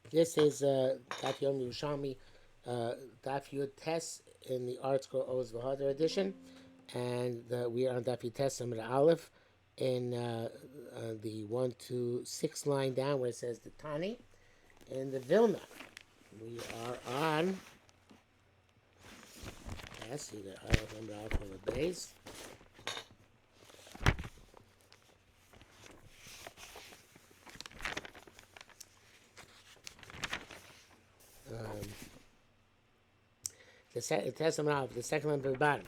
This is Daf Yom Yerushalmi, Daf Yud Tes in the Art Scroll Oz V'Hadar edition, and we are on Daf Yud Tes Amid Aleph in the 1 to 6 line down where it says the Tani in the Vilna. We are on. Yes, see the Aleph Amid Aleph on the base. The Tes Amid Aleph, the second line from the bottom,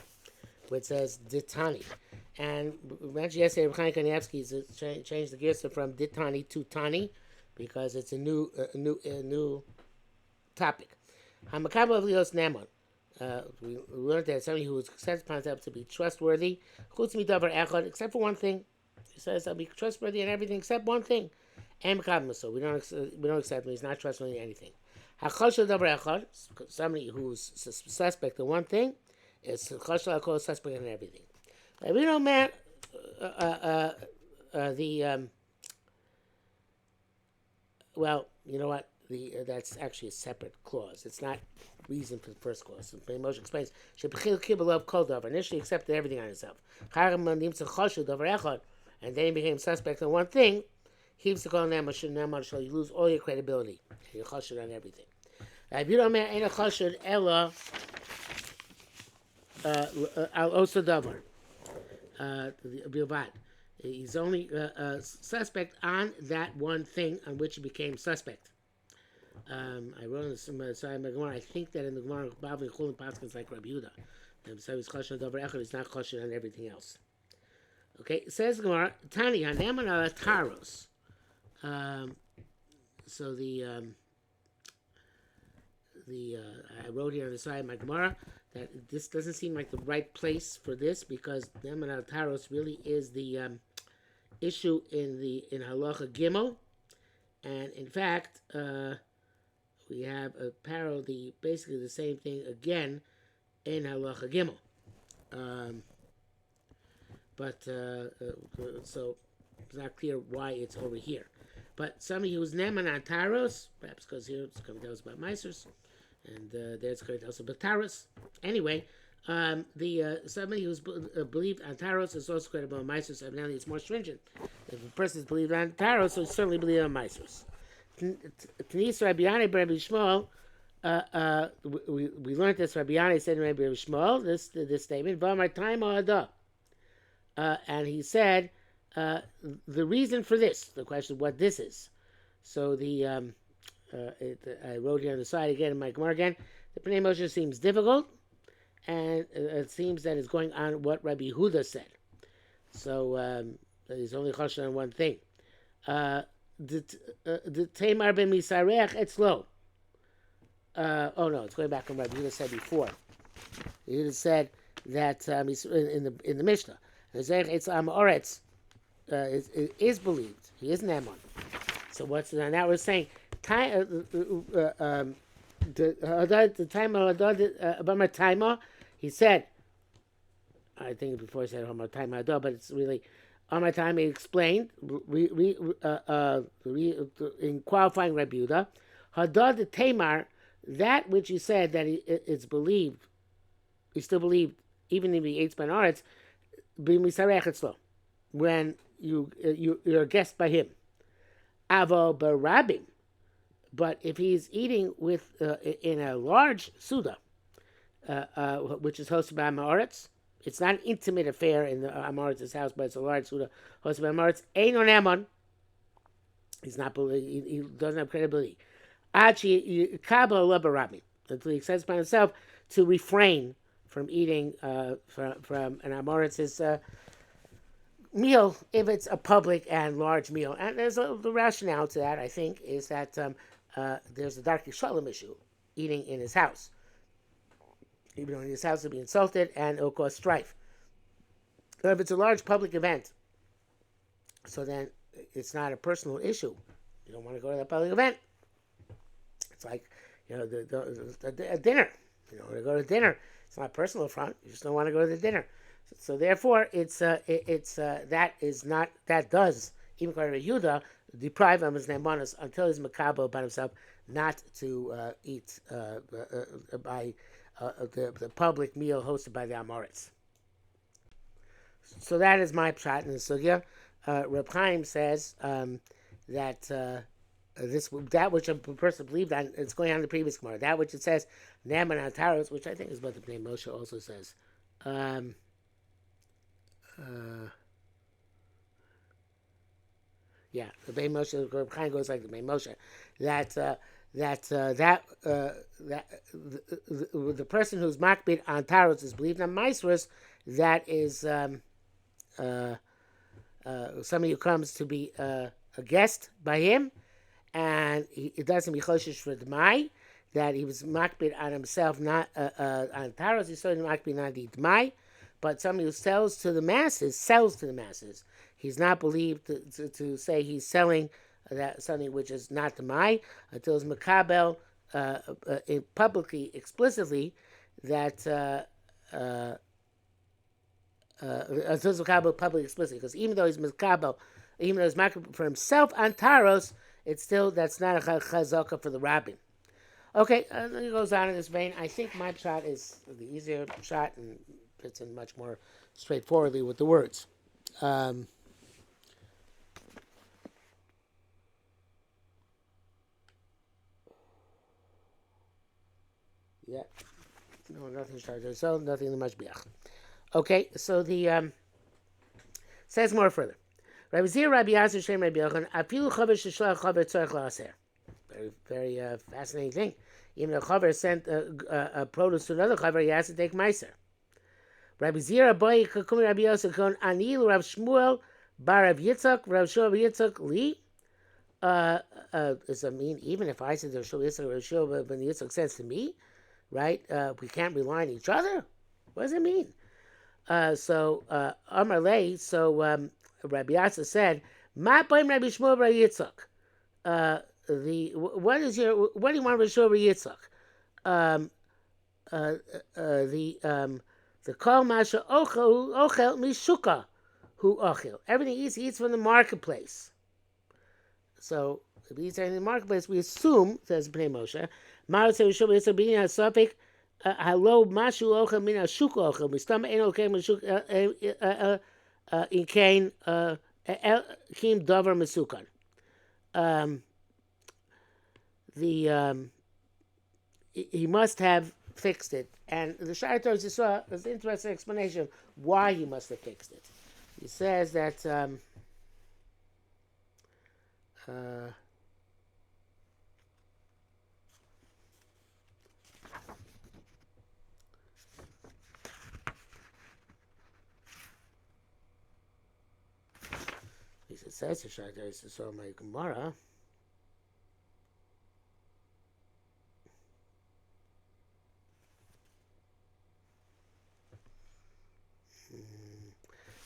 where it says Ditani. And we mentioned yesterday, Chaim Kanievsky changed the Girsa from Ditani to Tani because it's a new topic. Hamakam of Leos Namon. We learned that somebody who accepts upon himself to be trustworthy, chutz midavar echad, except for one thing. He says I'll be trustworthy in everything except one thing. And so we don't accept him. He's not trustworthy in anything. Hachashal davar echad, somebody who's suspect in one thing, is chashal suspect in everything. We know, man. Well, you know what? That's actually a separate clause. It's not reason for the first clause. So Moshe explains, initially accepted everything on himself. And then he became suspect on one thing. You lose all your credibility. You're chashud on everything. If you don't mean ain't a chashud ella al osa davar. He's only suspect on that one thing on which he became suspect. I wrote in the Gemara. I think that in the Gemara, Bavli Chulin Paskins like Rabbi Yehuda. So he's chashin on Echad. He's not chashin on everything else. Okay, it says the Gemara Tani Haneman ala Taros. So I wrote here on the side of my Gemara that this doesn't seem like the right place for this because Neman al Taros really is the issue in Halacha Gimel, and in fact we have a parallel, basically the same thing again in Halacha Gimel, but so it's not clear why it's over here. But somebody who's Neman al Taros, perhaps because here it's going to tell us about Meisers, and there's going to tell us about Taros. Anyway, somebody who's believed on Taros is also going to be on Meisers. Evidently, it's more stringent. If a person is believed on Taros, so he certainly believed on Meisers. Tanis Rabbi Yanai Rabbi Shmuel. We learned this. Rabbi Yanai said to Rabbi Shmuel this statement. And he said the reason for this. The question of what this is. So I wrote here on the side again in my Gemara again. The Pnei Moshe seems difficult, and it seems that it's going on what Rabbi Yehuda said. So he's only chashin on one thing. The Tamar ben Misareach, it's low. Oh no, it's going back on Rabbi Yehuda said before. Yehuda said that in the Mishnah, it's Amoretz is believed. He is Naaman. So what's now we're saying the time about my timer, he said, I think before he said on my time, but it's really on my time. He explained in qualifying Rabbi Yehuda, Hadad the Tamar, that which you said that it's believed, he still believed even if he eats by Aretz, when you're a guest by him. Avo barabim. But if he's eating with in a large suda, which is hosted by Amoritz, it's not an intimate affair in the Amoritz's house, but it's a large suda hosted by Amoritz. Ein on Ammon. He doesn't have credibility. Achi kabo lebarabim. Until he accepts by himself to refrain from eating from an Amoritz's meal if it's a public and large meal. And there's the rationale to that, I think, is that there's a dark shalom issue, eating in his house. Even though in his house will be insulted and it'll cause strife. But if it's a large public event, so then it's not a personal issue. You don't want to go to that public event. It's like, a dinner. You don't want to go to dinner. It's not a personal affront. You just don't want to go to the dinner. So therefore, that does even according to Yehuda, deprive him of his nemanos until he's makabel upon himself not to eat by the public meal hosted by the Amoritz. So that is my pshat in the sugya. Reb Chaim says that that which a person believed on, it's going on the previous Gemara. That which it says Naaman Ataros, which I think is what the Bnei Moshe also says. Yeah, the Bnei Moshe, Reb Chaim goes like the Bnei Moshe, that the person who's makbid on taros is believed on maisros. That is somebody who comes to be a guest by him, and it doesn't be choshesh for Demai, that he was makbid on himself, not on taros. He's certainly makbid on the Demai, but somebody who sells to the masses. He's not believed to say he's selling that something which is not Demai until it's makabel publicly, explicitly, that until it's makabel publicly, explicitly, because even though he's makabel for himself on taros, it's still, that's not a chazaka for the rabbin. Okay, then he goes on in this vein. I think my shot is the easier shot and fits in much more straightforwardly with the words. Yeah, no, nothing started. So nothing much biach. Okay, so the says more further. Rabbi Zir, Rabbi Yasser, Shem, Rabbi Yochanan, afilu chaver sheshlach chaver tzarich la'aser. Very fascinating thing. Even a chaver sent a produce to another chaver, he has to take meiser. Rabbi Zira boy kakumi Rabbi Yosef kon anil Rav Shmuel bar Rav Yitzchak Rav Shmuel Yitzchak li. Does that mean even if I said Rav Shmuel Yitzchak Rav Shmuel ben Yitzchak says to me, right? We can't rely on each other. What does it mean? So Amar Lei. So Rabbi Yosef said, "Ma boim Rabbi Shmuel bar Yitzchak." What do you want Rav Shmuel bar Yitzchak? The kol masha ochel mishuka hu ochel. Everything he eats from the marketplace. So if he eats anything in the marketplace, we assume, says Bnei Moshe, Ma'aseh Rishon Yitzchak b'inyan hasafik halo mashu ochel min hashuka ochel mistam ein okei mishuka in kain kim davar mesukan. He must have fixed it, and the Shai Torah Yisrael is an interesting explanation of why he must have fixed it. He says that he says the Shai Torah Yisrael my Gemara.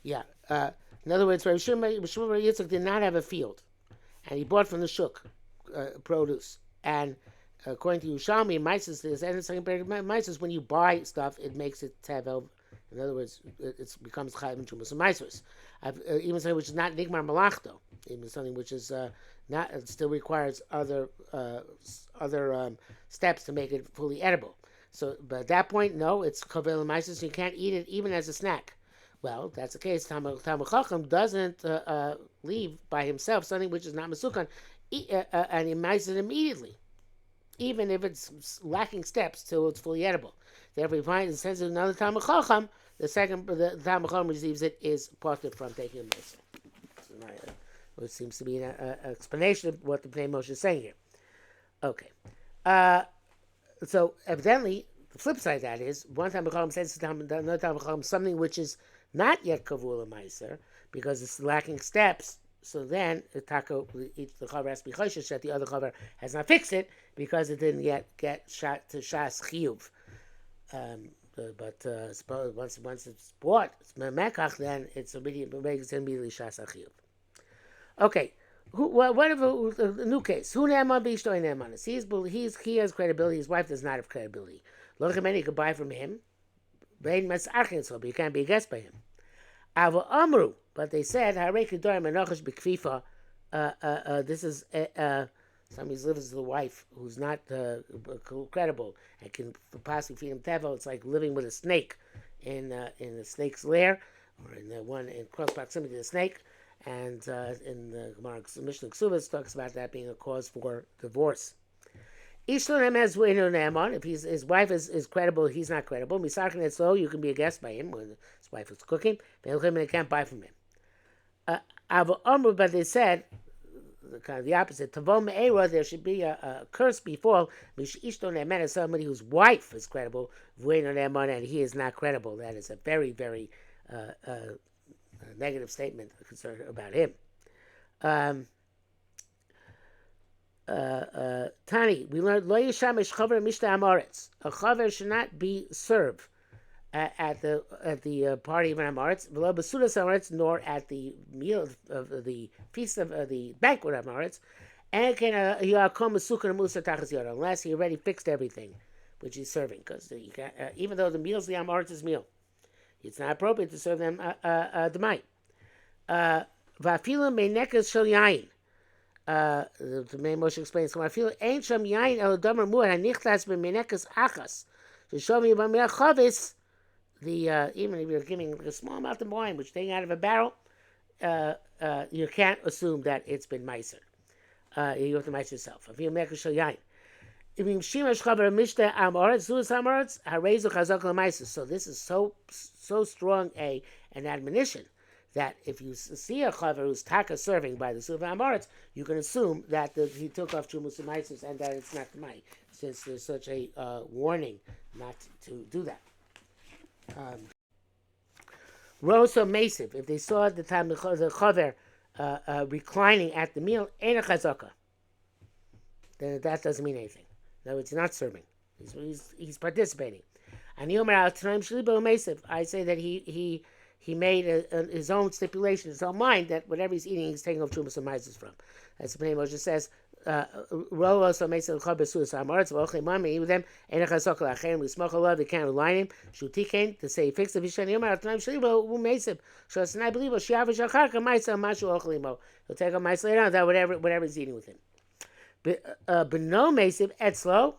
Yeah. In other words, Rabbi Shmuel Yitzchak did not have a field, and he bought from the shuk produce. And according to Yerushalmi, Mises, when you buy stuff, it makes it tevel. In other words, it becomes chayv and chumas and Mises. Even something which is not nigmar malachto, even something which is not, it still requires other steps to make it fully edible. So, but at that point, no, it's kavel and Mises. You can't eat it even as a snack. Well, that's the case. Talmud Chacham doesn't leave by himself something which is not Masukan, and he mites it immediately, even if it's lacking steps till it's fully edible. Therefore, he finds and sends it to another Talmud Chacham. The Talmud Chacham receives it is parted from taking a Mesa. Which seems to be an explanation of what the Bnei Moshe is saying here. Okay. So, evidently, the flip side of that is, one Talmud Chacham sends to another Talmud Chacham something which is not yet kavula meiser because it's lacking steps. So then the chaver has to be choshesh that the other chaver has not fixed it because it didn't yet get shot to shas chiyuv. Suppose once it's bought, it's memekach, then it's immediately shas chiyuv. Okay. What if a new case? Who ne'eman b'ishto ne'emanis? He has credibility. His wife does not have credibility. Lochemeni, you could buy from him. But you can't be a guest by him. Ava Amru, But they said, this is somebody who lives with a wife who's not credible and can possibly feed him tevel. It's like living with a snake in the snake's lair, or in the one in close proximity to the snake. And in the Gemara Mishnah Ksubas talks about that being a cause for divorce. If his wife is credible, he's not credible. You can be a guest by him when his wife is cooking. They can't buy from him. But they said kind of the opposite. There should be a curse befall. Somebody whose wife is credible, and he is not credible. That is a very, very negative statement concerned about him. Tani, we learned lo yishamish chaver mishta amoritz. A chaver should not be served at the party of an amoritz, v'lo b'sudas amoritz, nor at the meal of the feast of the banquet of amoritz, and can yakom sukkah musa tachas yoda, unless he already fixed everything which he's serving, because even though the meal's the amoritz's meal, it's not appropriate to serve them demai. Va'afilu meinekas shel yain. The main Moshe explains, so I feel ain't sham yain el damer muad hanichtas b'meinekas achas. To show me about chavis, even if you're giving a small amount of wine, which taking out of a barrel, you can't assume that it's been meiser. You have to meiser yourself. I feel meinekas shel yain. So this is so strong an admonition that if you see a chaver who's taka serving by the Suva Amoritz, you can assume that he took off Chumus and Maisus and that it's not Mai, since there's such a warning not to do that. Rosa Masiv, if they saw at the time the chaver reclining at the meal, ain't a chazaka, then that doesn't mean anything. In other words, he's not serving. He's participating. And I say that he made his own stipulation, his own mind, that whatever he's eating, he's taking off Trumas and Maises from. As the Pnei Moshe says, with them, we can't rely on him. To say he fixed the and I believe he'll take a mice later on, that whatever he's eating with him. Beno Mesiv Etzlo,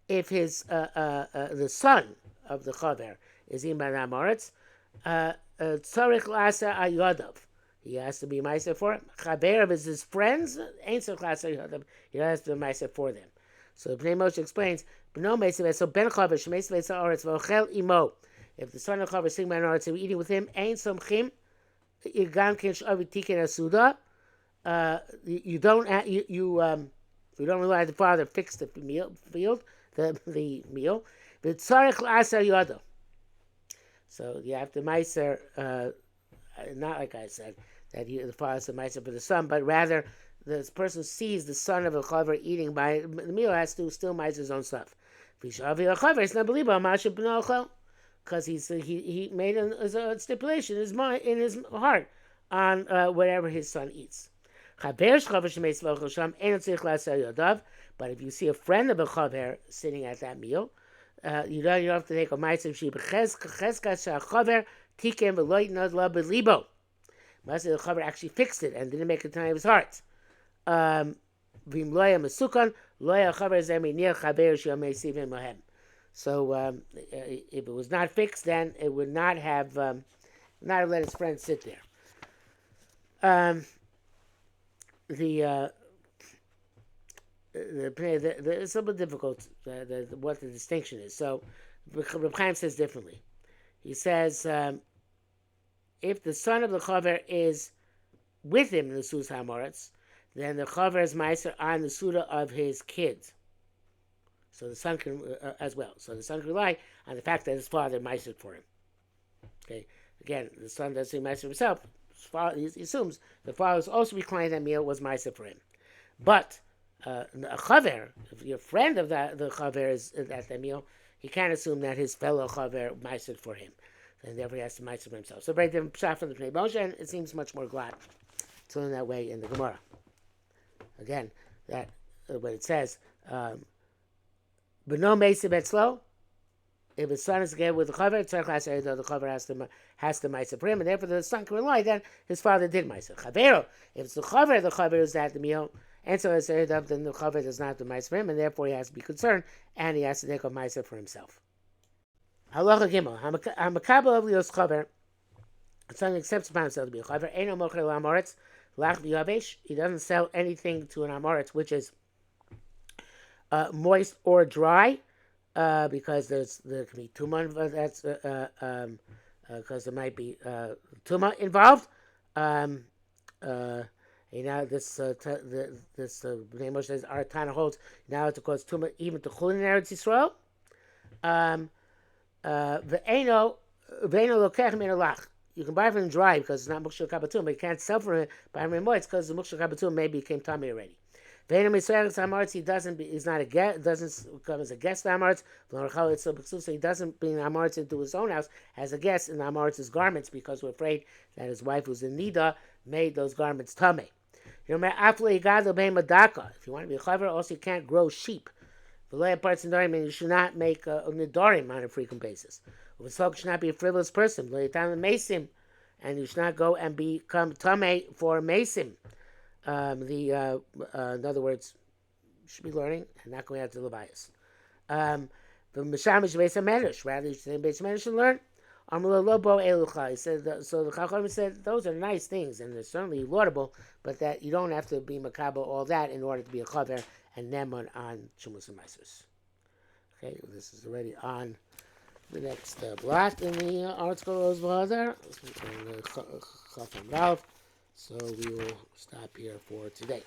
if his the son of the chaver is in Ban Amoritz, Tzarich Lasa Ayodov, he has to be meiser for him. Chaver of his friends, ain't Tzarich Lasa Ayodov, he has to be meiser for them. So Pnei Moshe explains, Beno Mesiv, so Ben Chaver Shemesiv Etzel Aretz V'Ochel Imo, if the son of chaver is sitting by Amoritz and eating with him, ain't Somchim Igam Kinsh Avitikin Asuda. You don't rely on the father fix the meal. The meal. So you have to meiser, not like I said that the father is a meiser for the son, but rather this person sees the son of a chaver eating by the meal, has to still meiser his own stuff. It's not believable because he made a stipulation in his heart on whatever his son eats. But if you see a friend of a chaver sitting at that meal, you don't have to take a ma'aser sheep. Must the chaver actually fixed it and didn't make it time of his heart. So if it was not fixed, then it would not have let his friend sit there. It's a bit difficult what the distinction is. So Reb Chaim says differently. He says if the son of the chaver is with him in the Sus HaMoritz, then the chaver is meiser on the Suda of his kids. So the son can as well. So the son can rely on the fact that his father meisered for him. Okay. Again, the son doesn't meiser himself. He assumes the father was also reclining that meal was meiser for him. But a chaver, if your friend of the chaver is at that meal, he can't assume that his fellow chaver meisered for him, and therefore he has to meiser for himself. So very different pshat from the Pnei Moshe, and it seems much more glad to learn that way in the Gemara. Again, that what it says, "B'no meisiv etzlo," If his son is together with the chaver, the chaver has to ma'aser for him, and therefore the son can rely that his father did ma'aser. Chavero, if it's the chaver is at the meal, and so it's then the chaver does not have to ma'aser for him, and therefore he has to be concerned, and he has to take a ma'aser for himself. Halacha gimel, hamakabel of lios chaver, son accepts upon himself to be a chaver. Eino mocher la'amoretz lach v'yavesh. He doesn't sell anything to an amoretz which is moist or dry. Because there can be tuma, that's because there might be tuma involved. This name says our Tana holds now to cause tuma even to chulin in Eretz Yisrael. Ve'eno lokech min alach. You can buy from him dry because it's not mukshel kabatum, but you can't sell from it by him moist because the mukshel kabatum maybe became tummy already. He doesn't. He's not a guest. Doesn't come as a guest to Amaretz. So he doesn't bring Amaretz into his own house as a guest in Amaretz's garments because we're afraid that his wife, who's in Nida, made those garments tamei. If you want to be a chaver, also you can't grow sheep. You should not make nidarim on a frequent basis. You should not be a frivolous person. And you should not go and become tamei for mesim. In other words, you should be learning and not going out to the bias. The Mishamish Beis HaMedrash, rather you should Beis HaMedrash and learn. He said, so the Chachamim said those are nice things and they're certainly laudable, but that you don't have to be makabel all that in order to be a chaver and neman on Shumus and Meisers. Okay, this is already on the next block in the article of V'Hazar. So we will stop here for today.